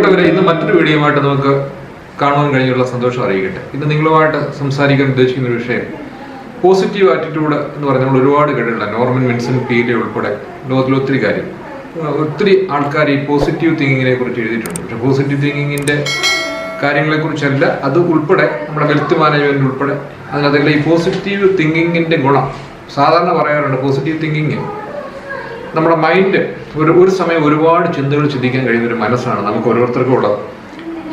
പ്രിയപ്പെട്ടവരെ, ഇന്ന് മറ്റൊരു വീഡിയോയുമായിട്ട് നമുക്ക് കാണുവാൻ കഴിഞ്ഞുള്ള സന്തോഷം അറിയിക്കട്ടെ. ഇന്ന് നിങ്ങളുമായിട്ട് സംസാരിക്കാൻ ഉദ്ദേശിക്കുന്ന ഒരു വിഷയം പോസിറ്റീവ് ആറ്റിറ്റ്യൂഡ് എന്ന് പറഞ്ഞാൽ നമ്മൾ ഒരുപാട് കേട്ടിട്ടില്ല. നോർമൻ വിൻസെന്റ് പീലെ ഉൾപ്പെടെ ലോകത്തിൽ ഒത്തിരി ആൾക്കാർ ഈ പോസിറ്റീവ് തിങ്കിങ്ങിനെ കുറിച്ച് എഴുതിയിട്ടുണ്ട്. പക്ഷെ പോസിറ്റീവ് തിങ്കിങ്ങിന്റെ കാര്യങ്ങളെക്കുറിച്ചല്ല, അത് ഉൾപ്പെടെ നമ്മുടെ വെൽത്ത് മാനേജ്മെന്റ് ഉൾപ്പെടെ അതിനകത്തുള്ള ഈ പോസിറ്റീവ് തിങ്കിങ്ങിന്റെ ഗുണം സാധാരണ പറയാറുണ്ട്. പോസിറ്റീവ് തിങ്കിങ് നമ്മുടെ മൈൻഡ് ഒരു സമയം ഒരുപാട് ചിന്തകൾ ചിന്തിക്കാൻ കഴിയുന്ന ഒരു മനസ്സാണ് നമുക്ക് ഓരോരുത്തർക്കും ഉള്ളത്.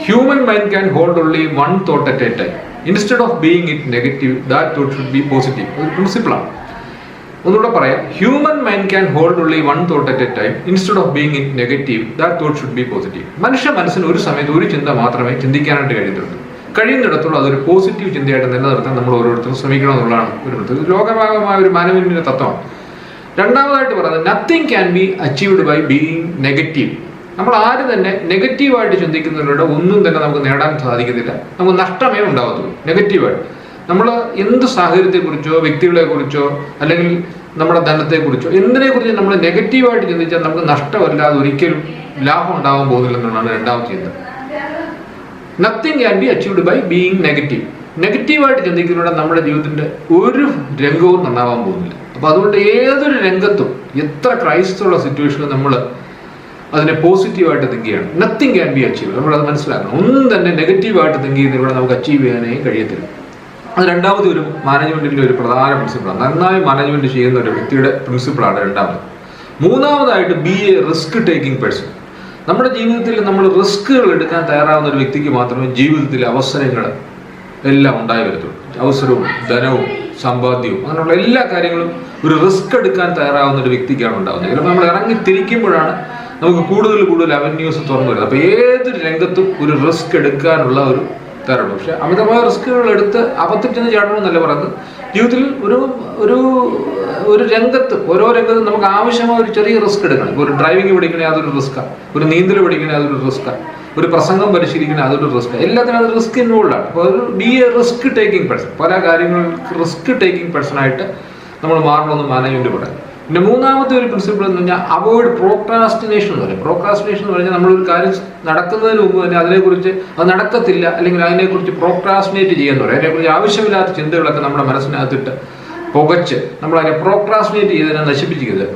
Human mind can hold only one thought at a time instead of being it negative that thought should be positive. ഒരു പ്രിൻസിപ്പിളാണ്. ഒന്നുകൂടെ പറയാം, human mind can hold only one thought at a time instead of being it negative that thought should be positive. മനുഷ്യ മനസ്സിന് ഒരു സമയത്ത് ഒരു ചിന്ത മാത്രമേ ചിന്തിക്കാനായിട്ട് കഴിയുന്നിടത്തോളം അതൊരു പോസിറ്റീവ് ചിന്തയായിട്ട് നിലനിർത്താൻ നമ്മൾ ഓരോരുത്തരും ശ്രമിക്കണം എന്നുള്ളതാണ് ഒരു ലോകഭാഗമായ ഒരു മാനവികന്റെ തത്വമാണ്. രണ്ടാമതായിട്ട് പറയുന്നത്, nothing can be achieved by being negative. നമ്മൾ ആരും തന്നെ നെഗറ്റീവായിട്ട് ചിന്തിക്കുന്നതിലൂടെ ഒന്നും തന്നെ നമുക്ക് നേടാൻ സാധിക്കത്തില്ല. നമുക്ക് നഷ്ടമേ ഉണ്ടാകത്തുള്ളൂ. നെഗറ്റീവായിട്ട് നമ്മൾ എന്ത് സാഹചര്യത്തെക്കുറിച്ചോ വ്യക്തികളെക്കുറിച്ചോ അല്ലെങ്കിൽ നമ്മുടെ ധനത്തെക്കുറിച്ചോ എന്തിനെക്കുറിച്ച് നമ്മൾ നെഗറ്റീവായിട്ട് ചിന്തിച്ചാൽ നമുക്ക് നഷ്ടമല്ലാതെ ഒരിക്കലും ലാഭം ഉണ്ടാകാൻ പോകുന്നില്ലെന്നാണ് രണ്ടാമത് ചിന്ത. Nothing can be achieved by being negative. നെഗറ്റീവായിട്ട് ചിന്തിക്കുന്നതിലൂടെ നമ്മുടെ ജീവിതത്തിന്റെ ഒരു രംഗവും നന്നാവാൻ പോകുന്നില്ല. അപ്പൊ അതുകൊണ്ട് ഏതൊരു രംഗത്തും എത്ര ക്രൈസ്തുള്ള സിറ്റുവേഷനിൽ നമ്മൾ അതിനെ പോസിറ്റീവായിട്ട് തിങ്ക് ചെയ്യണം. Nothing can B achieve. നമ്മളത് മനസ്സിലാക്കണം. ഒന്നും തന്നെ നെഗറ്റീവായിട്ട് തിങ്ക് ചെയ്യുന്നതിലൂടെ നമുക്ക് അച്ചീവ് ചെയ്യാനേ കഴിയത്തില്ല. അത് രണ്ടാമത് ഒരു മാനേജ്മെന്റിന്റെ ഒരു പ്രധാന പ്രിൻസിപ്പിളാണ്. നന്നായി മാനേജ്മെന്റ് ചെയ്യുന്ന ഒരു വ്യക്തിയുടെ പ്രിൻസിപ്പിളാണ് രണ്ടാമത്. മൂന്നാമതായിട്ട്, B A risk taking person. നമ്മുടെ ജീവിതത്തിൽ നമ്മൾ റിസ്കുകൾ എടുക്കാൻ തയ്യാറാവുന്ന ഒരു വ്യക്തിക്ക് മാത്രമേ ജീവിതത്തിൽ അവസരങ്ങൾ എല്ലാം ഉണ്ടായി വരത്തുള്ളൂ. അവസരവും ധനവും സമ്പാദ്യവും അങ്ങനെയുള്ള എല്ലാ കാര്യങ്ങളും ഒരു റിസ്ക് എടുക്കാൻ തയ്യാറാവുന്ന ഒരു വ്യക്തിക്കാണ് ഉണ്ടാകുന്നത്. ചിലപ്പോൾ നമ്മൾ ഇറങ്ങി തിരിക്കുമ്പോഴാണ് നമുക്ക് കൂടുതൽ അവന്യൂസ് തുറന്നു വരുന്നത്. അപ്പോൾ ഏതൊരു രംഗത്തും ഒരു റിസ്ക് എടുക്കാനുള്ള ഒരു തരണം. പക്ഷെ അമിതമായ റിസ്കുകൾ എടുത്ത് അബദ്ധത്തിന് ചാടണമെന്നല്ല പറയുന്നത്. ജീവിതത്തിൽ ഒരു രംഗത്ത് ഓരോ രംഗത്തും നമുക്ക് ആവശ്യമായ ഒരു ചെറിയ റിസ്ക് എടുക്കണം. ഇപ്പോൾ ഒരു ഡ്രൈവിംഗ് പഠിക്കണേ അതൊരു റിസ്ക്കാണ്, ഒരു നീന്തൽ പഠിക്കണേ അതൊരു റിസ്ക്കാണ്, ഒരു പ്രസംഗം പരിശീലിക്കണേ അതൊരു റിസ്ക്. എല്ലാത്തിനും അത് റിസ്ക് ഇൻവോൾവ് ആണ്. അപ്പോൾ ഒരു B A risk taking person. പല കാര്യങ്ങൾക്ക് റിസ്ക് ടേക്കിംഗ് പേഴ്സൺ ആയിട്ട് നമ്മൾ മാറണമെന്ന് മാനേജ്മെന്റ് പറയാം. പിന്നെ മൂന്നാമത്തെ ഒരു പ്രിൻസിപ്പിൾ എന്ന് പറഞ്ഞാൽ അവോയ്ഡ് പ്രോക്രാസ്റ്റിനേഷൻ എന്ന് പറയും. പ്രോക്രാസ്റ്റിനേഷൻ എന്ന് പറഞ്ഞാൽ നമ്മളൊരു കാര്യം നടക്കുന്നതിന് മുമ്പ് തന്നെ അതിനെക്കുറിച്ച് അത് നടക്കത്തില്ല അല്ലെങ്കിൽ അതിനെക്കുറിച്ച് പ്രോക്രാസ്റ്റിനേറ്റ് ചെയ്യാന്ന് പറയും. അതിനെക്കുറിച്ച് ആവശ്യമില്ലാത്ത ചിന്തകളൊക്കെ നമ്മുടെ മനസ്സിനകത്തിട്ട് പുകച്ച് നമ്മൾ അതിനെ പ്രോക്രാസ്റ്റിനേറ്റ് ചെയ്തതിനെ നശിപ്പിച്ചിരിക്കുന്നത്.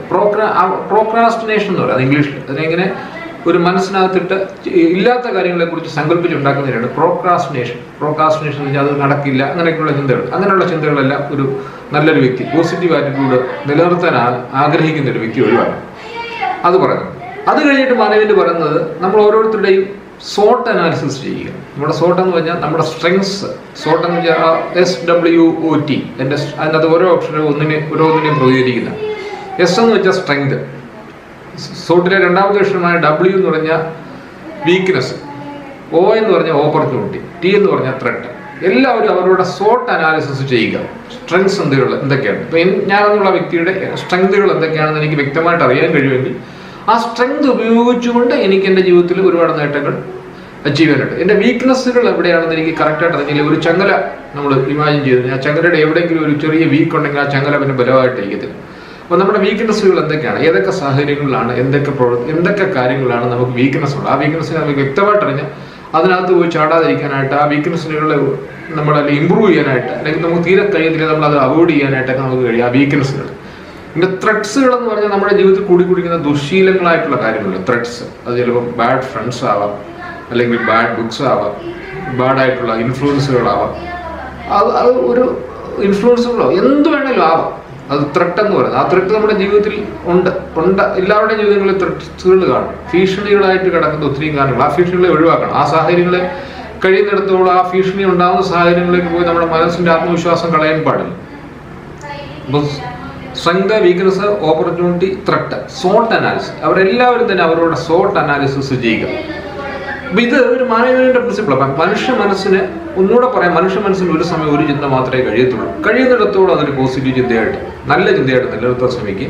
പ്രോക്രാസ്റ്റിനേഷൻ എന്ന് പറയും അത് ഇംഗ്ലീഷിൽ. അതിനെങ്ങനെ ഒരു മനസ്സിനകത്തിട്ട് ഇല്ലാത്ത കാര്യങ്ങളെ കുറിച്ച് സങ്കല്പിച്ചുണ്ടാക്കുന്നതിനാണ് പ്രോക്രാസ്റ്റിനേഷൻ. പ്രോക്രാസ്റ്റിനേഷൻ എന്ന് വെച്ചാൽ അത് നടക്കില്ല, അങ്ങനെയൊക്കെയുള്ള ചിന്തകൾ. അങ്ങനെയുള്ള ചിന്തകളെല്ലാം ഒരു നല്ലൊരു വ്യക്തി പോസിറ്റീവ് ആറ്റിറ്റ്യൂഡ് നിലനിർത്താൻ ആഗ്രഹിക്കുന്ന ഒരു വ്യക്തി ഒഴിവാണ്. അത് പറയുന്നത്. അത് കഴിഞ്ഞിട്ട് മാനേജ്മെന്റ് പറയുന്നത്, നമ്മൾ ഓരോരുത്തരുടെയും SWOT അനാലിസിസ് ചെയ്യുക. നമ്മുടെ SWOT എന്ന് പറഞ്ഞാൽ നമ്മുടെ സ്ട്രെങ്സ്. SWOT എന്ന് വെച്ചാൽ SWOT. അതിനകത്ത് ഓരോ ഓപ്ഷനും ഓരോന്നിനെയും പ്രതികരിക്കുന്ന. S എന്ന് വെച്ചാൽ സ്ട്രെങ്ത്. SWOTലെ രണ്ടാമത്തെ അക്ഷരമായ W എന്ന് പറഞ്ഞാൽ വീക്ക്നെസ്, O എന്ന് പറഞ്ഞാൽ ഓപ്പർച്യൂണിറ്റി, T എന്ന് പറഞ്ഞാൽ ത്രെട്ട്. എല്ലാവരും അവരുടെ SWOT അനാലിസിസ് ചെയ്യുക. സ്ട്രെങ്സ് എന്തൊക്കെയാണ്, ഇപ്പൊ ഞാനെന്നുള്ള വ്യക്തിയുടെ സ്ട്രെങ്തുകൾ എന്തൊക്കെയാണെന്ന് എനിക്ക് വ്യക്തമായിട്ട് അറിയാൻ കഴിയുമെങ്കിൽ ആ സ്ട്രെങ്ത് ഉപയോഗിച്ചുകൊണ്ട് എനിക്ക് എൻ്റെ ജീവിതത്തിൽ ഒരുപാട് നേട്ടങ്ങൾ അച്ചീവ് ചെയ്യാനുണ്ട്. എൻ്റെ വീക്ക്നെസ്സുകൾ എവിടെയാണെന്ന് എനിക്ക് കറക്റ്റായിട്ട് അറിഞ്ഞില്ല. ഒരു ചങ്ങല നമ്മൾ ഇമാജിൻ ചെയ്ത് ആ ചങ്ങലയുടെ എവിടെയെങ്കിലും ഒരു ചെറിയ വീക്ക് ഉണ്ടെങ്കിൽ ആ ചങ്ങല പിന്നെ ബലമായിട്ടിരിക്കത്തില്ല. അപ്പോൾ നമ്മുടെ വീക്ക്നെസ്സുകൾ എന്തൊക്കെയാണ്, ഏതൊക്കെ സാഹചര്യങ്ങളിലാണ്, എന്തൊക്കെ കാര്യങ്ങളാണ് നമുക്ക് വീക്ക്നെസ് ഉള്ളത്, ആ വീക്ക്നെസ്സിനെ നമുക്ക് വ്യക്തമായിട്ട് അറിഞ്ഞാൽ അതിനകത്ത് പോയി ചാടാതിരിക്കാനായിട്ട്, ആ വീക്ക്നെസ്സിനുകളെ നമ്മളതിൽ ഇമ്പ്രൂവ് ചെയ്യാനായിട്ട്, അല്ലെങ്കിൽ നമുക്ക് തീരെ കഴിയത്തില്ല നമ്മൾ അത് അവോയ്ഡ് ചെയ്യാനായിട്ടൊക്കെ നമുക്ക് കഴിയും ആ വീക്ക്നെസ്സുകൾ. പിന്നെ ത്രെഡ്സുകൾ എന്ന് പറഞ്ഞാൽ നമ്മുടെ ജീവിതത്തിൽ കുടിക്കുന്ന ദുശീലങ്ങളായിട്ടുള്ള കാര്യങ്ങളുണ്ട്. ത്രെഡ്സ് അത് ചിലപ്പോൾ ബാഡ് ഫ്രണ്ട്സ് ആവാം, അല്ലെങ്കിൽ ബാഡ് ബുക്സ് ആവാം, ബാഡായിട്ടുള്ള ഇൻഫ്ലുവൻസുകളാവാം, അത് ഒരു ഇൻഫ്ലുവൻസുകളോ എന്ത് വേണേലും ആവാം. അത് ത്രെട്ട് എന്ന് പറയുന്നത്. ആ ത്രെട്ട് നമ്മുടെ ജീവിതത്തിൽ ഉണ്ട്. എല്ലാവരുടെയും ജീവിതങ്ങളിൽ ത്രെട്സുകൾ കാണും. ഭീഷണികളായിട്ട് കിടക്കുന്ന ഒത്തിരി കാര്യങ്ങൾ. ആ ഭീഷണികളെ ഒഴിവാക്കണം. ആ സാഹചര്യങ്ങളെ കഴിയുന്നിടത്തോളം ആ ഭീഷണി ഉണ്ടാകുന്ന സാഹചര്യങ്ങളിലേക്ക് പോയി നമ്മുടെ മനസ്സിന്റെ ആത്മവിശ്വാസം കളയാൻ പാടില്ല. അപ്പോൾ strength, weakness, opportunity, threat, SWOT analysis. അവരെല്ലാവരും തന്നെ അവരുടെ SWOT അനാലിസിസ് ചെയ്യുക. അപ്പൊ ഇത് ഒരു മാനേജ്മെന്റിന്റെ പ്രിൻസിപ്പിളാണ്. മനുഷ്യ മനസ്സിന് ഒന്നുകൂടെ പറയാം, മനുഷ്യ മനസ്സിന് ഒരു സമയം ഒരു ചിന്ത മാത്രമേ കഴിയത്തുള്ളൂ. കഴിയുന്നിടത്തോളം അതൊരു പോസിറ്റീവ് ചിന്തയായിട്ട് നല്ല ചിന്തയായിട്ട് നിലനിർത്താൻ ശ്രമിക്കുക.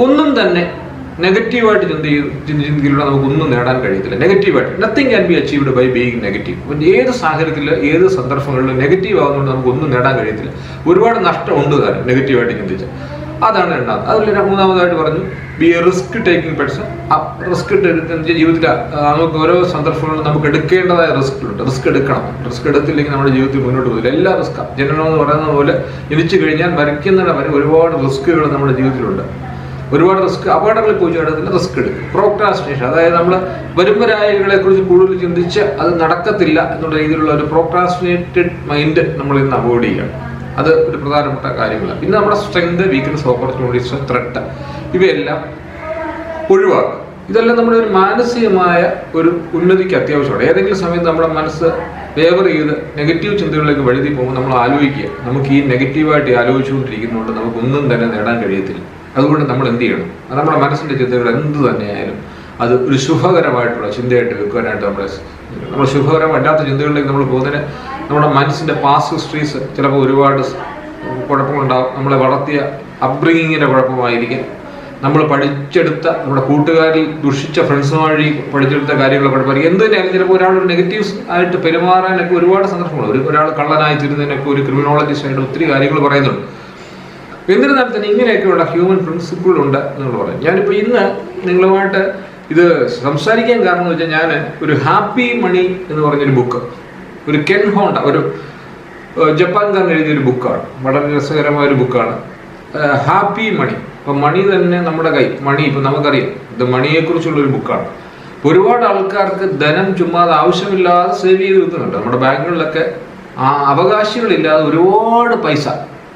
ഒന്നും തന്നെ നെഗറ്റീവായിട്ട് ചിന്തിക്കുന്നതിലൂടെ നമുക്കൊന്നും നേടാൻ കഴിയത്തില്ല. നെഗറ്റീവായിട്ട് nothing can be achieved by being negative. അപ്പം ഏത് സാഹചര്യത്തിൽ ഏത് സന്ദർഭങ്ങളിലും നെഗറ്റീവ് ആകുന്നതുകൊണ്ട് നമുക്കൊന്നും നേടാൻ കഴിയത്തില്ല. ഒരുപാട് നഷ്ടമുണ്ട് താനും നെഗറ്റീവായിട്ട് ചിന്തിച്ചാൽ. അതാണ് രണ്ടാമത്. അതിൽ മൂന്നാമതായിട്ട് പറഞ്ഞു B A risk taking person. Risk ജീവിതത്തിൽ നമുക്ക് ഓരോ സന്ദർഭങ്ങളിലും നമുക്ക് എടുക്കേണ്ടതായ റിസ്ക് എടുക്കണം. റിസ്ക് എടുത്തില്ലെങ്കിൽ നമ്മുടെ ജീവിതത്തിൽ മുന്നോട്ട് പോകില്ല. എല്ലാ റിസ്ക്കാണ്. ജനനം എന്ന് പറയുന്നത് പോലെ ജനിച്ചു കഴിഞ്ഞാൽ മരിക്കുന്നതിന് വരെ ഒരുപാട് റിസ്കുകൾ നമ്മുടെ ജീവിതത്തിലുണ്ട്. ഒരുപാട് അപകടങ്ങളിൽ പോയി ചേടത്തില്ല. റിസ്ക് എടുക്കും. പ്രോക്രാസ്റ്റിനേഷൻ, അതായത് നമ്മൾ വരുമ്പരായികളെ കുറിച്ച് കൂടുതൽ ചിന്തിച്ച് അത് നടക്കത്തില്ല എന്നുള്ള രീതിയിലുള്ള ഒരു പ്രോക്രാസ്റ്റിനേറ്റഡ് മൈൻഡ് നമ്മൾ ഇന്ന് അവോയ്ഡ് ചെയ്യണം. അത് ഒരു പ്രധാനപ്പെട്ട കാര്യങ്ങളാണ്. പിന്നെ നമ്മുടെ സ്ട്രെങ്ത്, വീക്ക്നെസ്, ഓപ്പർച്യൂണിറ്റീസ്, ത്രെട്ട് ഇവയെല്ലാം ഒഴിവാക്കുക. ഇതെല്ലാം നമ്മുടെ ഒരു മാനസികമായ ഒരു ഉന്നതിക്ക് അത്യാവശ്യമാണ്. ഏതെങ്കിലും സമയത്ത് നമ്മുടെ മനസ്സ് വേവർ ചെയ്ത് നെഗറ്റീവ് ചിന്തകളിലേക്ക് വഴുതി പോകുമ്പോൾ നമ്മൾ ആലോചിക്കുക, നമുക്ക് ഈ നെഗറ്റീവായിട്ട് ആലോചിച്ചുകൊണ്ടിരിക്കുന്നതുകൊണ്ട് നമുക്കൊന്നും തന്നെ നേടാൻ കഴിയത്തില്ല. അതുകൊണ്ട് നമ്മൾ എന്ത് ചെയ്യണം? അത് നമ്മുടെ മനസ്സിൻ്റെ ചിന്തകൾ എന്ത് തന്നെയായാലും അത് ഒരു ശുഭകരമായിട്ടുള്ള ചിന്തയായിട്ട് വെക്കുവാനായിട്ട് നമ്മൾ ശുഭകരമല്ലാത്ത ചിന്തകളിലേക്ക് നമ്മൾ പോകുന്നതിന് നമ്മുടെ മനസ്സിൻ്റെ പാസ്റ്റ് ഹിസ്റ്ററീസ് ചിലപ്പോൾ ഒരുപാട് കുഴപ്പങ്ങളുണ്ടാകും. നമ്മളെ വളർത്തിയ അപ്ബ്രിങ്ങിങ്ങിൻ്റെ കുഴപ്പമായിരിക്കും. നമ്മൾ പഠിച്ചെടുത്ത നമ്മുടെ കൂട്ടുകാരിൽ ദുഷിച്ച ഫ്രണ്ട്സ് വഴി പഠിച്ചെടുത്ത കാര്യങ്ങളെ കുഴപ്പമായിരിക്കും. എന്ത് തന്നെയായാലും ചിലപ്പോൾ ഒരാൾ നെഗറ്റീവ്സ് ആയിട്ട് പെരുമാറാനൊക്കെ ഒരുപാട് സന്ദർഭങ്ങളുണ്ട്. ഒരാൾ കള്ളനായി തീരുന്നതിനൊക്കെ ഒരു ക്രിമിനോളജിസ്റ്റ് ആയിട്ട് ഒത്തിരി കാര്യങ്ങൾ പറയുന്നുണ്ട്. എന്നിരുന്നാൽ തന്നെ ഇങ്ങനെയൊക്കെയുള്ള ഹ്യൂമൻ പ്രിൻസിപ്പിളുണ്ട് എന്നുള്ള പറയും. ഞാനിപ്പോൾ ഇന്ന് നിങ്ങളുമായിട്ട് ഇത് സംസാരിക്കാൻ കാരണം എന്ന് വെച്ചാൽ, ഞാൻ ഒരു ഹാപ്പി മണി എന്ന് പറഞ്ഞൊരു ബുക്ക്, ഒരു കെൻ ഹോണ്ട, ഒരു ജപ്പാൻകാരൻ എഴുതിയൊരു ബുക്കാണ്. വളരെ രസകരമായ ഒരു ബുക്കാണ് ഹാപ്പി മണി. ഇപ്പം മണി തന്നെ നമ്മുടെ കൈ മണി, ഇപ്പം നമുക്കറിയാം ഇത് മണിയെക്കുറിച്ചുള്ളൊരു ബുക്കാണ്. ഒരുപാട് ആൾക്കാർക്ക് ധനം ചുമ്മാതെ ആവശ്യമില്ലാതെ സേവ് ചെയ്ത് വെക്കുന്നുണ്ട്. നമ്മുടെ ബാങ്കുകളിലൊക്കെ അവകാശികളില്ലാതെ ഒരുപാട് പൈസ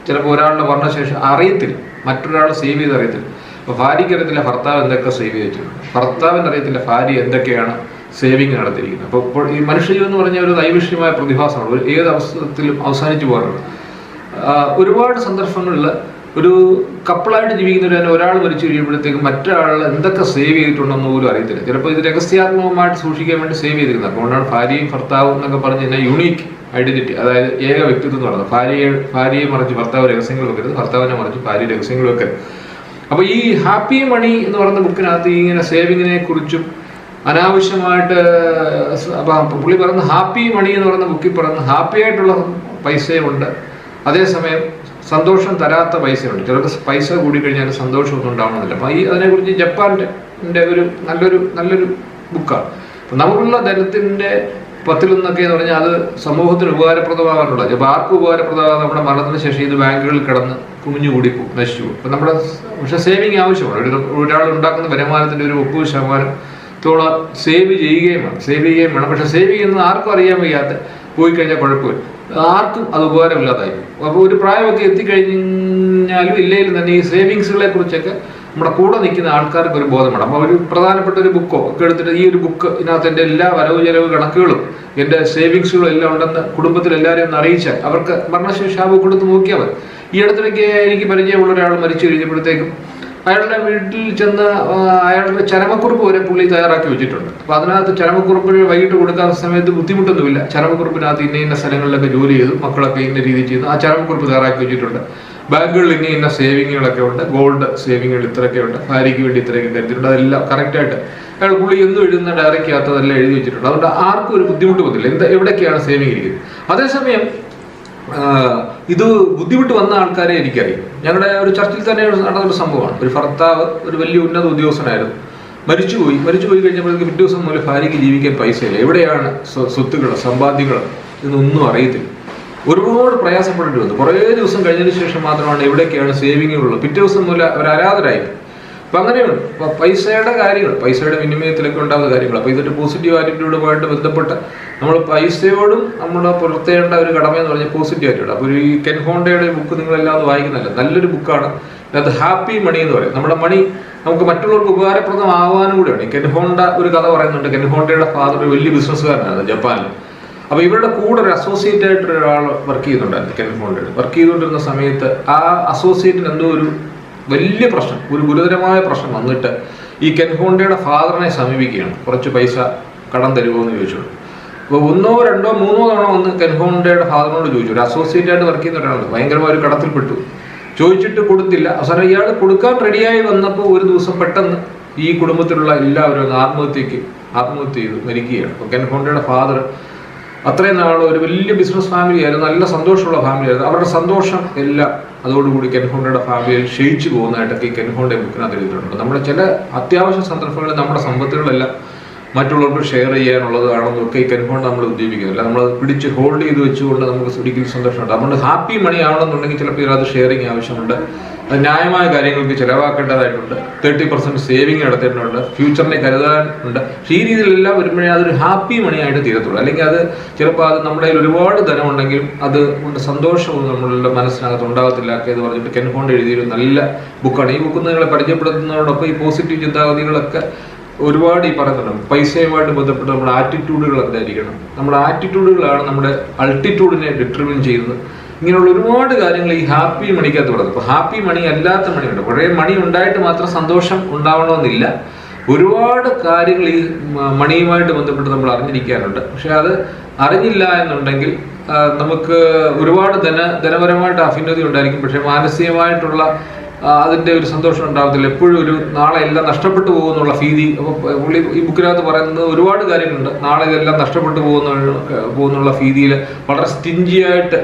ചിലപ്പോൾ ഒരാളുടെ വർണ്ണശേഷം അറിയത്തില്ല, മറ്റൊരാൾ സേവ് ചെയ്ത് അറിയത്തില്ല. അപ്പോൾ ഭാര്യയ്ക്ക് അറിയത്തില്ല ഭർത്താവ് എന്തൊക്കെ സേവ് ചെയ്തിട്ടുണ്ട്, ഭർത്താവിന് അറിയത്തില്ല ഭാര്യ എന്തൊക്കെയാണ് സേവിങ് നടത്തിയിരിക്കുന്നത്. അപ്പോൾ ഇപ്പോൾ ഈ മനുഷ്യജീവൻ എന്ന് പറഞ്ഞാൽ ഒരു ദൈവിഷ്യമായ പ്രതിഭാസമാണ്. ഏത് അവസരത്തിലും അവസാനിച്ചു പോകാറുണ്ട്. ഒരുപാട് സന്ദർഭങ്ങളിൽ ഒരു കപ്പിളായിട്ട് ജീവിക്കുന്നവർ തന്നെ ഒരാൾ മരിച്ചു കഴിയുമ്പോഴത്തേക്കും മറ്റൊരാൾ എന്തൊക്കെ സേവ് ചെയ്തിട്ടുണ്ടെന്ന് പോലും അറിയത്തില്ല. ചിലപ്പോൾ ഇത് രഹസ്യാത്മകമായിട്ട് സൂക്ഷിക്കാൻ വേണ്ടി സേവ് ചെയ്തിരുന്നത്. അതുകൊണ്ടാണ് ഭാര്യയും ഭർത്താവും എന്നൊക്കെ പറഞ്ഞ് കഴിഞ്ഞാൽ യുണീക്ക് ഐഡന്റിറ്റി, അതായത് ഏക വ്യക്തിത്വം എന്ന് പറയുന്നത്. ഭാര്യയെ മറിച്ച് ഭർത്താവ് രഹസ്യങ്ങൾ വെക്കരുത്, ഭർത്താവിനെ മറിച്ച് ഭാര്യ രഹസ്യങ്ങൾ വെക്കരുത്. അപ്പോൾ ഈ ഹാപ്പി മണി എന്ന് പറയുന്ന ബുക്കിനകത്ത് ഇങ്ങനെ സേവിങ്ങിനെ കുറിച്ചും അനാവശ്യമായിട്ട് പുള്ളി പറയുന്ന ഹാപ്പി മണി എന്ന് പറയുന്ന ബുക്കിൽ പറയുന്ന ഹാപ്പി ആയിട്ടുള്ള പൈസയുണ്ട്, അതേസമയം സന്തോഷം തരാത്ത പൈസയുണ്ട്. ചിലർക്ക് പൈസ കൂടിക്കഴിഞ്ഞാൽ സന്തോഷമൊന്നും ഉണ്ടാവണമെന്നില്ല. അപ്പോൾ അതിനെക്കുറിച്ച് ജപ്പാൻ്റെ ഒരു നല്ലൊരു ബുക്കാണ്. അപ്പം നമുക്കുള്ള ധനത്തിൻ്റെ 10 എന്ന് പറഞ്ഞാൽ അത് സമൂഹത്തിന് ഉപകാരപ്രദമാകാറുള്ളത്. അപ്പോൾ ആർക്കും ഉപകാരപ്രദമാകാതെ നമ്മുടെ മരണത്തിന് ശേഷം ഇത് ബാങ്കുകളിൽ കിടന്ന് കുമിഞ്ഞുകൂടി നശിച്ചു പോകും. അപ്പം നമ്മുടെ പക്ഷേ സേവിങ് ആവശ്യമാണ്. ഒരാൾ ഉണ്ടാക്കുന്ന വരുമാനത്തിൻ്റെ ഒരു 30% സേവ് ചെയ്യുകയും വേണം. പക്ഷെ സേവ് ചെയ്യുന്നത് ആർക്കും അറിയാൻ വയ്യാത്ത പോയി കഴിഞ്ഞാൽ കുഴപ്പമില്ല, ആർക്കും അത് ഉപകാരമില്ലാതായി. അപ്പോൾ ഒരു പ്രായമൊക്കെ എത്തിക്കഴിഞ്ഞാലും ഇല്ലെങ്കിലും തന്നെ ഈ സേവിങ്സുകളെ കുറിച്ചൊക്കെ നമ്മുടെ കൂടെ നിൽക്കുന്ന ആൾക്കാർക്ക് ഒരു ബോധം വേണം. അപ്പോൾ ഒരു പ്രധാനപ്പെട്ട ഒരു ബുക്കോ ഒക്കെ എടുത്തിട്ട് ഈ ഒരു ബുക്ക് ഇതിനകത്ത് എൻ്റെ എല്ലാ വരവ് ചെലവ് കണക്കുകളും എൻ്റെ സേവിങ്സുകളും എല്ലാം ഉണ്ടെന്ന് കുടുംബത്തിൽ എല്ലാവരെയും ഒന്ന് അറിയിച്ചാൽ അവർക്ക് മരണശേഷം ആ ബുക്ക് എടുത്ത് നോക്കിയാൽ മതി. ഈ അടുത്തിടയ്ക്ക് എനിക്ക് പരിചയമുള്ള ഒരാൾ മരിച്ചു കഴിഞ്ഞപ്പോഴത്തേക്കും അയാളുടെ വീട്ടിൽ ചെന്ന് അയാളുടെ ചരമക്കുറിപ്പ് വരെ പുള്ളി തയ്യാറാക്കി വെച്ചിട്ടുണ്ട്. അപ്പോൾ അതിനകത്ത് ചരമക്കുറിപ്പിന് വൈകിട്ട് കൊടുക്കാത്ത സമയത്ത് ബുദ്ധിമുട്ടൊന്നുമില്ല. ചരമക്കുറിപ്പിനകത്ത് ഇന്ന സ്ഥലങ്ങളിലൊക്കെ ജോലി ചെയ്തു, മക്കളൊക്കെ ഇന്ന രീതിയിൽ ചെയ്തു, ആ ചരമക്കുറിപ്പ് തയ്യാറാക്കി വെച്ചിട്ടുണ്ട്. ബാങ്കുകളിൽ ഇന്ന സേവിങ്ങുകളൊക്കെ ഉണ്ട്, ഗോൾഡ് സേവിങ്ങുകൾ ഇത്രയൊക്കെ ഉണ്ട്, ഭാര്യയ്ക്ക് വേണ്ടി ഇത്രയൊക്കെ കരുതിയിട്ടുണ്ട്. അതെല്ലാം കറക്റ്റായിട്ട് അയാൾ പുള്ളി എന്നും എഴുതുന്ന ഡയറിക്കകത്ത് അതെല്ലാം എഴുതി വെച്ചിട്ടുണ്ട്. അതുകൊണ്ട് ആർക്കും ഒരു ബുദ്ധിമുട്ട് വന്നില്ല എവിടെയൊക്കെയാണ് സേവിങ് ഇരിക്കുന്നത്. അതേസമയം ഇത് ബുദ്ധിമുട്ട് വന്ന ആൾക്കാരെ എനിക്കറിയാം. ഞങ്ങളുടെ ഒരു ചർച്ചിൽ തന്നെ നടന്നൊരു സംഭവമാണ്. ഒരു ഭർത്താവ് ഒരു വലിയ ഉന്നത ഉദ്യോഗസ്ഥനായിരുന്നു, മരിച്ചുപോയി കഴിഞ്ഞപ്പോഴേക്ക് പിറ്റേ ദിവസം മുതൽ ഭാര്യയ്ക്ക് ജീവിക്കാൻ പൈസയില്ല. എവിടെയാണ് സ്വത്തുകൾ, സമ്പാദ്യങ്ങൾ ഇതൊന്നും അറിയത്തില്ല. ഒരുപാട് പ്രയാസപ്പെടേണ്ടി വന്നു. കുറേ ദിവസം കഴിഞ്ഞതിന് ശേഷം മാത്രമാണ് എവിടെയൊക്കെയാണ് സേവിങ്ങുകളുള്ളത്. പിറ്റേ ദിവസം മുതൽ അവർ അരാധരായി. അപ്പം അങ്ങനെയുണ്ട്. അപ്പോൾ പൈസയുടെ കാര്യങ്ങൾ, പൈസയുടെ വിനിമയത്തിലൊക്കെ ഉണ്ടാകുന്ന കാര്യങ്ങൾ. അപ്പോൾ ഇതൊരു പോസിറ്റീവ് ആറ്റിറ്റ്യൂഡുമായിട്ട് ബന്ധപ്പെട്ട് നമ്മൾ പൈസയോടും നമ്മൾ പുലർത്തേണ്ട ഒരു കടമയെന്ന് പറഞ്ഞാൽ പോസിറ്റീവ് ആറ്റിറ്റ്യൂഡ്. അപ്പോൾ ഈ കെൻ ഹോണ്ടയുടെ ബുക്ക് നിങ്ങളെല്ലാം അത് വായിക്കുന്നില്ല, നല്ലൊരു ബുക്കാണ്. അത് ഹാപ്പി മണി എന്ന് പറയും. നമ്മുടെ മണി നമുക്ക് മറ്റുള്ളവർക്ക് ഉപകാരപ്രദമാകാനും കൂടിയാണ്. ഈ കെൻ ഹോണ്ട ഒരു കഥ പറയുന്നുണ്ട്. കെൻ ഹോണ്ടയുടെ ഫാദർ ഒരു വലിയ ബിസിനസ്സുകാരനാണ് ജപ്പാനിൽ. അപ്പോൾ ഇവരുടെ കൂടെ ഒരു അസോസിയേറ്റ് ആയിട്ട് ഒരാൾ വർക്ക് ചെയ്യുന്നുണ്ടായിരുന്നു. കെൻ ഹോണ്ടയുടെ വർക്ക് ചെയ്തുകൊണ്ടിരുന്ന സമയത്ത് ആ അസോസിയേറ്റിന് എന്തോ ഒരു വലിയ പ്രശ്നം, ഒരു ഗുരുതരമായ പ്രശ്നം വന്നിട്ട് ഈ കെൻ ഹോണ്ടയുടെ ഫാദറിനെ സമീപിക്കുകയാണ്. കുറച്ച് പൈസ കടം തരുമോ എന്ന് ചോദിച്ചോളൂ. അപ്പോൾ 1, 2, 3 തവണ വന്ന് കെൻ ഹോണ്ടയുടെ ഫാദറിനോട് ചോദിച്ചു. ഒരു അസോസിയേറ്റ് ആയിട്ട് വർക്ക് ചെയ്യുന്ന ഒരാളുണ്ട്, ഭയങ്കരമായ ഒരു കടത്തിൽപ്പെട്ടു. ചോദിച്ചിട്ട് കൊടുത്തില്ല. അവസാനം ഇയാൾ കൊടുക്കാൻ റെഡിയായി വന്നപ്പോൾ ഒരു ദിവസം പെട്ടെന്ന് ഈ കുടുംബത്തിലുള്ള എല്ലാവരും ആത്മഹത്യ ചെയ്തു മരിക്കുകയാണ്. അപ്പോൾ കെൻ ഹോണ്ടയുടെ ഫാദർ അത്രയും നാൾ ഒരു വലിയ ബിസിനസ് ഫാമിലി ആയിരുന്നു, നല്ല സന്തോഷമുള്ള ഫാമിലി ആയിരുന്നു. അവരുടെ സന്തോഷം എല്ലാം അതോടുകൂടി കെൻ ഹോണ്ടയുടെ ഫാമിലിയിൽ ക്ഷയിച്ചു പോകുന്നതായിട്ടൊക്കെ ഈ കെൻ ഹോണ്ടയെ ബുക്കിനകത്ത് എഴുതിയിട്ടുണ്ട്. നമ്മുടെ ചില അത്യാവശ്യ സന്ദർഭങ്ങളിൽ നമ്മുടെ സമ്പത്തുകളെല്ലാം മറ്റുള്ളവർക്ക് ഷെയർ ചെയ്യാനുള്ളതാണെന്നൊക്കെ ഈ കെൻ ഹോണ്ട നമ്മൾ ഉദ്ദേശിക്കുന്നില്ല. നമ്മൾ പിടിച്ച് ഹോൾഡ് ചെയ്ത് വെച്ചുകൊണ്ട് നമുക്ക് ഒരിക്കലും സന്തോഷമുണ്ട്. അതുകൊണ്ട് ഹാപ്പി മണി ആവണമെന്നുണ്ടെങ്കിൽ ചിലപ്പോൾ അത് ഷെയറിങ് ആവശ്യമുണ്ട്, അത് ന്യായമായ കാര്യങ്ങൾക്ക് ചിലവാക്കേണ്ടതായിട്ടുണ്ട്, 30% സേവിങ് നടത്തേണ്ടതുണ്ട്, ഫ്യൂച്ചറിനെ കരുതാനുണ്ട്. പക്ഷേ ഈ രീതിയിലെല്ലാം വരുമ്പോഴേ അതൊരു ഹാപ്പി മണി ആയിട്ട് തീരത്തുള്ളൂ. അല്ലെങ്കിൽ അത് ചിലപ്പോൾ അത് നമ്മുടെ കയ്യിൽ ഒരുപാട് ധനമുണ്ടെങ്കിലും അത് കൊണ്ട് സന്തോഷവും നമ്മളുടെ മനസ്സിനകത്ത് ഉണ്ടാകത്തില്ല എന്ന് പറഞ്ഞിട്ട് കെൻ ഹോണ്ട എഴുതിയൊരു നല്ല ബുക്കാണ്. ഈ ബുക്ക് നിങ്ങളെ പരിചയപ്പെടുത്തുന്നതോടൊപ്പം ഈ പോസിറ്റീവ് ചിന്താഗതികളൊക്കെ ഒരുപാട് ഈ പറയുന്നുണ്ട്. പൈസയുമായിട്ട് ബന്ധപ്പെട്ട് നമ്മുടെ ആറ്റിറ്റ്യൂഡുകൾ എന്തായിരിക്കണം, നമ്മുടെ ആറ്റിറ്റ്യൂഡുകളാണ് നമ്മുടെ അൾട്ടിറ്റ്യൂഡിനെ ഡിറ്റർമിൻ ചെയ്യുന്നത്. ഇങ്ങനെയുള്ള ഒരുപാട് കാര്യങ്ങൾ ഈ ഹാപ്പി മണിക്കകത്ത് പറയുന്നത്. ഇപ്പോൾ ഹാപ്പി മണി അല്ലാത്ത മണിയുണ്ട്. കുറേ മണി ഉണ്ടായിട്ട് മാത്രം സന്തോഷം ഉണ്ടാവണമെന്നില്ല. ഒരുപാട് കാര്യങ്ങൾ ഈ മണിയുമായിട്ട് ബന്ധപ്പെട്ട് നമ്മൾ അറിഞ്ഞിരിക്കാനുണ്ട്. പക്ഷെ അത് അറിഞ്ഞില്ല എന്നുണ്ടെങ്കിൽ നമുക്ക് ഒരുപാട് ധനപരമായിട്ട് അഭ്യുന്നതി ഉണ്ടായിരിക്കും, പക്ഷെ മാനസികമായിട്ടുള്ള അതിൻ്റെ ഒരു സന്തോഷം ഉണ്ടാകത്തില്ല. എപ്പോഴും ഒരു നാളെ എല്ലാം നഷ്ടപ്പെട്ടു പോകുന്നുള്ള ഭീതി. പുള്ളി ഈ ബുക്കിനകത്ത് പറയുന്നത് ഒരുപാട് കാര്യങ്ങളുണ്ട്. നാളെ ഇതെല്ലാം നഷ്ടപ്പെട്ടു പോകുന്നുള്ള ഭീതിയിൽ വളരെ സ്റ്റിഞ്ചിയായിട്ട്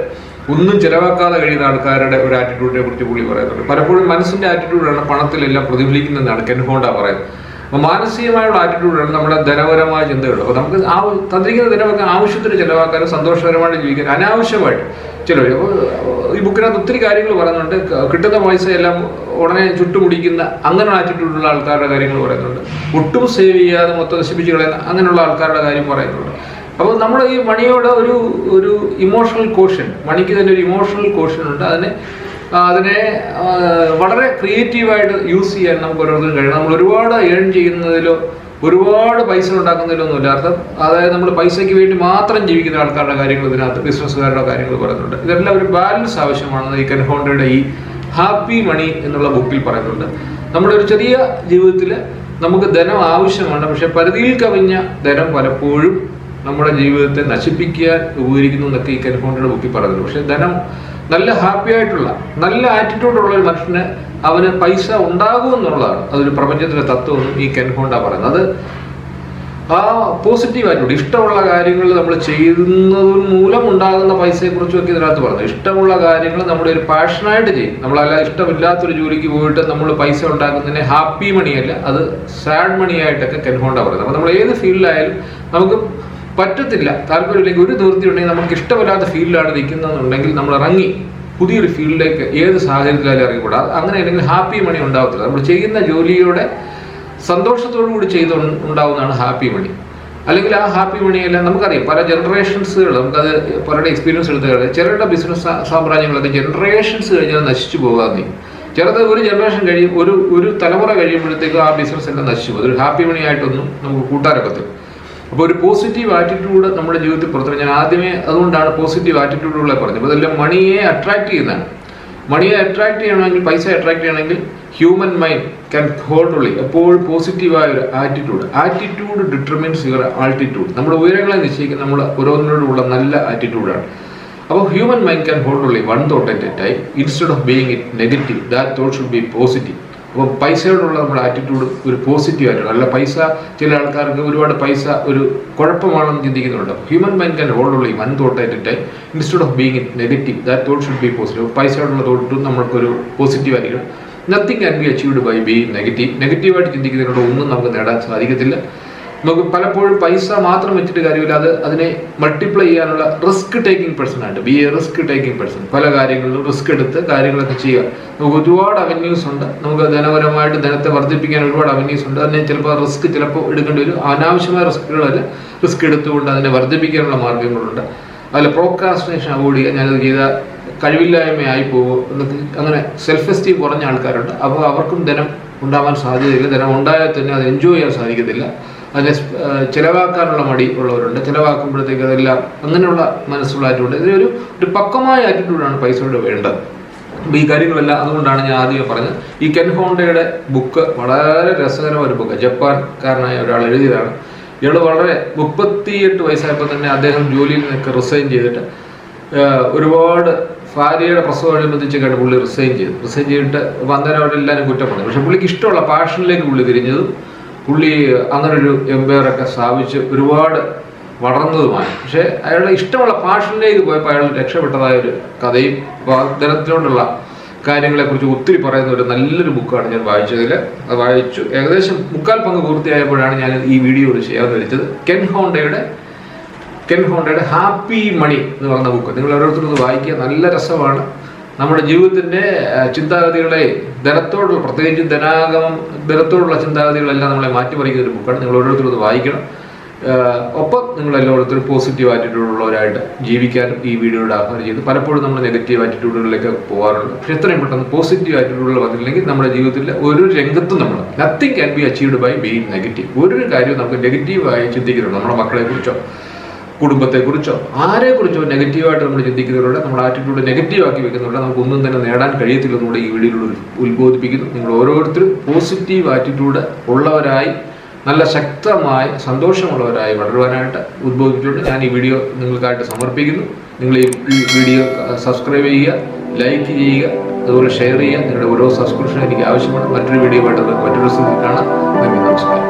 ഒന്നും ചിലവാക്കാതെ കഴിയുന്ന ആൾക്കാരുടെ ഒരു ആറ്റിറ്റ്യൂഡിനെ കുറിച്ച് പുള്ളി പറയുന്നുണ്ട്. പലപ്പോഴും മനസ്സിന്റെ ആറ്റിറ്റ്യൂഡാണ് പണത്തിലെല്ലാം പ്രതിഫലിക്കുന്നതെന്നാണ് കെൻ ഹോണ്ട പറയുന്നത്. അപ്പോൾ മാനസികമായുള്ള ആറ്റിറ്റ്യൂഡാണ് നമ്മുടെ ധനപരമായ ചിന്തകൾ. അപ്പോൾ നമുക്ക് തന്നിരിക്കുന്ന ധനമൊക്കെ ആവശ്യത്തിന് ചിലവാക്കാനും സന്തോഷകരമായിട്ട് ജീവിക്കാനും അനാവശ്യമായിട്ട് ചിലവ്. അപ്പോൾ ഈ ബുക്കിനകത്ത് ഒത്തിരി കാര്യങ്ങൾ പറയുന്നുണ്ട്. കിട്ടുന്ന പൈസ എല്ലാം ഉടനെ ചുട്ടുമുടിക്കുന്ന അങ്ങനെ ആറ്റിറ്റ്യൂഡുള്ള ആൾക്കാരുടെ കാര്യങ്ങൾ പറയുന്നുണ്ട്. ഒട്ടും സേവ് ചെയ്യാതെ മൊത്തം നശിപ്പിച്ച് കളയുന്ന അങ്ങനെയുള്ള ആൾക്കാരുടെ കാര്യം പറയുന്നുണ്ട്. അപ്പോൾ നമ്മൾ ഈ മണിയോട് ഒരു ഇമോഷണൽ കോഷൻ, മണിക്ക് തന്നെ ഒരു ഇമോഷണൽ കോഷൻ ഉണ്ട്. അതിനെ വളരെ ക്രിയേറ്റീവായിട്ട് യൂസ് ചെയ്യാൻ നമുക്ക് ഓരോരുത്തരും കഴിയണം. നമ്മൾ ഒരുപാട് ഏൺ ചെയ്യുന്നതിലോ ഒരുപാട് പൈസ ഉണ്ടാക്കുന്നതിലോ ഒന്നുമില്ല അർത്ഥം. അതായത് നമ്മൾ പൈസയ്ക്ക് വേണ്ടി മാത്രം ജീവിക്കുന്ന ആൾക്കാരുടെ കാര്യങ്ങൾ ഇതിനകത്ത്, ബിസിനസ്സുകാരുടെ കാര്യങ്ങൾ പറയുന്നുണ്ട്. ഇതെല്ലാം ഒരു ബാലൻസ് ആവശ്യമാണെന്ന് ഈ കെൻ ഹോണ്ടയുടെ ഈ ഹാപ്പി മണി എന്നുള്ള ബുക്കിൽ പറയുന്നുണ്ട്. നമ്മുടെ ഒരു ചെറിയ ജീവിതത്തിൽ നമുക്ക് ധനം ആവശ്യമാണ്, പക്ഷെ പരിധിയിൽ കവിഞ്ഞ ധനം പലപ്പോഴും നമ്മുടെ ജീവിതത്തെ നശിപ്പിക്കാൻ ഉപകരിക്കുന്നു എന്നൊക്കെ ഈ കെൻ ഹോണ്ടയുടെ ബുക്കിൽ പറയുന്നുണ്ട്. പക്ഷെ ധനം നല്ല ഹാപ്പി ആയിട്ടുള്ള നല്ല ആറ്റിറ്റ്യൂഡുള്ള ഒരു മനുഷ്യന് അവന് പൈസ ഉണ്ടാകും എന്നുള്ളതാണ് അതൊരു പ്രപഞ്ചത്തിലെ തത്വമെന്നും ഈ കെൻ ഹോണ്ട പറയുന്നത്. അത് ആ പോസിറ്റീവ് ആറ്റിറ്റ്യൂഡ്, ഇഷ്ടമുള്ള കാര്യങ്ങൾ നമ്മൾ ചെയ്യുന്നത് മൂലം ഉണ്ടാകുന്ന പൈസയെക്കുറിച്ചൊക്കെ ഇതിനകത്ത് പറഞ്ഞു. ഇഷ്ടമുള്ള കാര്യങ്ങൾ നമ്മുടെ ഒരു പാഷനായിട്ട് ചെയ്യും. നമ്മളല്ല ഇഷ്ടമില്ലാത്തൊരു ജോലിക്ക് പോയിട്ട് നമ്മൾ പൈസ ഉണ്ടാക്കുന്നതിനെ ഹാപ്പി മണിയല്ല, അത് സാഡ് മണിയായിട്ടൊക്കെ കെൻ ഹോണ്ട പറയുന്നത്. അപ്പോൾ നമ്മൾ ഏത് ഫീൽഡിലായാലും നമുക്ക് പറ്റത്തില്ല, താല്പര്യമില്ലെങ്കിൽ ഒരു നിവൃത്തി ഉണ്ടെങ്കിൽ നമുക്ക് ഇഷ്ടമില്ലാത്ത ഫീൽഡിലാണ് നിൽക്കുന്നതെന്നുണ്ടെങ്കിൽ നമ്മൾ ഇറങ്ങി പുതിയൊരു ഫീൽഡിലേക്ക് ഏത് സാഹചര്യത്തിലായാലും ഇറങ്ങിക്കൂടാ. അങ്ങനെ അല്ലെങ്കിൽ ഹാപ്പി മണി ഉണ്ടാവത്തില്ല. നമ്മൾ ചെയ്യുന്ന ജോലിയുടെ സന്തോഷത്തോടു കൂടി ഉണ്ടാവുന്നതാണ് ഹാപ്പി മണി. അല്ലെങ്കിൽ ആ ഹാപ്പി മണിയെല്ലാം നമുക്കറിയാം പല ജനറേഷൻസുകൾ, നമുക്കത് പലരുടെ എക്സ്പീരിയൻസ് എടുത്ത് കഴിഞ്ഞാൽ ചിലരുടെ ബിസിനസ് സാമ്രാജ്യങ്ങളൊക്കെ ജനറേഷൻസ് കഴിഞ്ഞാൽ നശിച്ചു പോകാതെ, ചിലത് ഒരു ജനറേഷൻ കഴിയും, ഒരു തലമുറ കഴിയുമ്പോഴത്തേക്കും ആ ബിസിനസ് എല്ലാം നശിച്ചു പോകും. ഒരു ഹാപ്പി മണി ആയിട്ടൊന്നും നമുക്ക് കൂട്ടാനൊക്കത്തില്ല. അപ്പോൾ ഒരു പോസിറ്റീവ് ആറ്റിറ്റ്യൂഡ് നമ്മുടെ ജീവിതത്തിൽ പുറത്തു. ഞാൻ ആദ്യമേ അതുകൊണ്ടാണ് പോസിറ്റീവ് ആറ്റിറ്റ്യൂഡുകളെ പറഞ്ഞത്. അപ്പോൾ ഇതെല്ലാം മണിയെ അട്രാക്ട് ചെയ്യുന്നതാണ്. മണിയെ അട്രാക്ട് ചെയ്യണമെങ്കിൽ, പൈസ അട്രാക്ട് ചെയ്യണമെങ്കിൽ ഹ്യൂമൻ മൈൻഡ് ക്യാൻ ഹോൾഡ് ഉള്ളി എപ്പോഴും പോസിറ്റീവായ ഒരു ആറ്റിറ്റ്യൂഡ് ഡിറ്റർമിൻസ് യുവർ ആൾട്ടിറ്റ്യൂഡ്. നമ്മുടെ ഉയരങ്ങളെ നിശ്ചയിക്കുന്ന നമ്മൾ ഓരോന്നിനോടുള്ള നല്ല ആറ്റിറ്റ്യൂഡാണ്. അപ്പോൾ human mind can hold only one thought at a time instead of being it negative. That thought should be positive. അപ്പോൾ പൈസയോടുള്ള നമ്മുടെ ആറ്റിറ്റ്യൂഡ് ഒരു പോസിറ്റീവ് ആയിട്ടാണ്. അല്ല പൈസ, ചില ആൾക്കാർക്ക് ഒരുപാട് പൈസ ഒരു കുഴപ്പമാണെന്ന് ചിന്തിക്കുന്നുണ്ട്. Human mind can hold only one thought at a time instead of being it negative. That thought should be positive. പൈസയോടുള്ള തോട്ടും നമ്മൾക്കൊരു പോസിറ്റീവ് ആയിരിക്കണം. Nothing can be achieved by being negative. നെഗറ്റീവായിട്ട് ചിന്തിക്കുന്നതിനോട് ഒന്നും നമുക്ക് നേടാൻ സാധിക്കത്തില്ല. നമുക്ക് പലപ്പോഴും പൈസ മാത്രം വെച്ചിട്ട് കാര്യമില്ല, അതിനെ മൾട്ടിപ്ലൈ ചെയ്യാനുള്ള റിസ്ക് ടേക്കിംഗ് പേഴ്സൺ ആയിട്ട് B A risk taking person. പല കാര്യങ്ങളിലും റിസ്ക് എടുത്ത് കാര്യങ്ങളൊക്കെ ചെയ്യുക. നമുക്ക് ഒരുപാട് അവന്യൂസ് ഉണ്ട്. നമുക്ക് ധനപരമായിട്ട് ധനത്തെ വർദ്ധിപ്പിക്കാൻ ഒരുപാട് അവന്യൂസ് ഉണ്ട്. അതിനെ ചിലപ്പോൾ എടുക്കേണ്ടി വരും. അനാവശ്യമായ റിസ്കുകളല്ല, റിസ്ക് എടുത്തുകൊണ്ട് അതിനെ വർദ്ധിപ്പിക്കാനുള്ള മാർഗങ്ങളുണ്ട്. അതിൽ പ്രോക്രാസ്റ്റിനേഷൻ അവോയ്ഡ് ചെയ്യുക. ഞാനത് ചെയ്താൽ കഴിവില്ലായ്മയായി പോകും എന്നൊക്കെ അങ്ങനെ സെൽഫ് എസ്റ്റീം കുറഞ്ഞ ആൾക്കാരുണ്ട്. അപ്പോൾ അവർക്കും ധനം ഉണ്ടാവാൻ സാധ്യതയില്ല. ധനം ഉണ്ടായാൽ തന്നെ അത് എൻജോയ് ചെയ്യാൻ സാധിക്കത്തില്ല. അതിനെ ചിലവാക്കാനുള്ള മടി ഉള്ളവരുണ്ട്. ചിലവാക്കുമ്പോഴത്തേക്ക് അതെല്ലാം അങ്ങനെയുള്ള മനസ്സുള്ള ആറ്റിറ്റ്യൂഡ്. ഇതൊരു പക്വമായ ആറ്റിറ്റ്യൂഡാണ് പൈസയോട് വേണ്ടത്. അപ്പോൾ ഈ കാര്യങ്ങളെല്ലാം അതുകൊണ്ടാണ് ഞാൻ ആദ്യമേ പറഞ്ഞത്. ഈ കെൻ ഹോണ്ടയുടെ ബുക്ക് വളരെ രസകരമായ ഒരു ബുക്ക്. ജപ്പാൻകാരനായ ഒരാൾ എഴുതിയതാണ്. ഇയാൾ വളരെ 38 വയസ്സായപ്പോൾ തന്നെ അദ്ദേഹം ജോലിയിൽ നിന്നൊക്കെ റിസൈൻ ചെയ്തിട്ട് ഒരുപാട് ഭാര്യയുടെ പ്രസവമനുബന്ധിച്ചൊക്കെയാണ് പുള്ളി റിസൈൻ ചെയ്തിട്ട് അന്നേരം അവരെല്ലാവരും കുറ്റം പറഞ്ഞു. പക്ഷെ പുള്ളിക്ക് ഇഷ്ടമുള്ള പാഷനിലേക്ക് പുള്ളി തിരിഞ്ഞതും പുള്ളി അങ്ങനൊരു എംപയറൊക്കെ സ്ഥാപിച്ച് ഒരുപാട് വളർന്നതുമായ, പക്ഷേ അയാളുടെ ഇഷ്ടമുള്ള പാഷനിലേക്ക് പോയപ്പോൾ അയാൾ രക്ഷപ്പെട്ടതായ ഒരു കഥയും വാഗ്ദാനത്തിനോടുള്ള കാര്യങ്ങളെക്കുറിച്ച് ഒത്തിരി പറയുന്ന ഒരു നല്ലൊരു ബുക്കാണ് ഞാൻ വായിച്ചതിൽ. അത് വായിച്ചു ഏകദേശം 3/4 പങ്ക് പൂർത്തിയായപ്പോഴാണ് ഞാൻ ഈ വീഡിയോ ചെയ്യാമെന്ന് വെച്ചത്. കെൻ ഹോണ്ടയുടെ ഹാപ്പി മണി എന്ന് പറയുന്ന ബുക്ക് നിങ്ങൾ ഓരോരുത്തരും ഇത് വായിക്കുക. നല്ല രസമാണ്. നമ്മുടെ ജീവിതത്തിൻ്റെ ചിന്താഗതികളെ ധനത്തോടുള്ള, പ്രത്യേകിച്ച് ധനത്തോടുള്ള ചിന്താഗതികളെല്ലാം നമ്മളെ മാറ്റിമറിക്കുന്ന ഒരു ബുക്കാണ്. നിങ്ങൾ ഓരോരുത്തരും ഇത് വായിക്കണം. ഒപ്പം നിങ്ങളെല്ലാവരും പോസിറ്റീവ് ആറ്റിറ്റ്യൂഡുള്ളവരായിട്ട് ജീവിക്കാനും ഈ വീഡിയോയുടെ ആഹ്വാനം ചെയ്തു. പലപ്പോഴും നമ്മൾ നെഗറ്റീവ് ആറ്റിറ്റ്യൂഡുകളിലേക്ക് പോകാറുണ്ട്. പക്ഷേ എത്രയും പെട്ടെന്ന് പോസിറ്റീവ് ആറ്റിറ്റ്യൂഡുകൾ വന്നില്ലെങ്കിൽ നമ്മുടെ ജീവിതത്തിൽ ഒരു രംഗത്തും നമ്മൾ nothing can be achieved by being negative. ഒരു കാര്യവും നമുക്ക് നെഗറ്റീവായി ചിന്തിക്കരുത്. നമ്മുടെ മക്കളെക്കുറിച്ചോ കുടുംബത്തെക്കുറിച്ചോ ആരെക്കുറിച്ചോ നെഗറ്റീവായിട്ട് നമ്മൾ ചിന്തിക്കുന്നവരോട് നമ്മുടെ ആറ്റിറ്റ്യൂഡ് നെഗറ്റീവാക്കി വെക്കുന്നവരോട് നമുക്കൊന്നും തന്നെ നേടാൻ കഴിയത്തില്ലെന്നൂടെ ഈ വീഡിയോയിലൂടെ ഉത്ബോധിപ്പിക്കുന്നു. നിങ്ങൾ ഓരോരുത്തരും പോസിറ്റീവ് ആറ്റിറ്റ്യൂഡ് ഉള്ളവരായി, നല്ല ശക്തമായ സന്തോഷമുള്ളവരായി വളരുവാനായിട്ട് ഉദ്ബോധിച്ചുകൊണ്ട് ഞാൻ ഈ വീഡിയോ നിങ്ങൾക്കായിട്ട് സമർപ്പിക്കുന്നു. നിങ്ങൾ ഈ വീഡിയോ സബ്സ്ക്രൈബ് ചെയ്യുക, ലൈക്ക് ചെയ്യുക, അതുപോലെ ഷെയർ ചെയ്യുക. നിങ്ങളുടെ ഓരോ സബ്സ്ക്രിപ്ഷൻ എനിക്ക് ആവശ്യമാണ്. മറ്റൊരു വീഡിയോ ആയിട്ട് മറ്റൊരു സ്ഥിതി കാണാം. നന്ദി, നമസ്കാരം.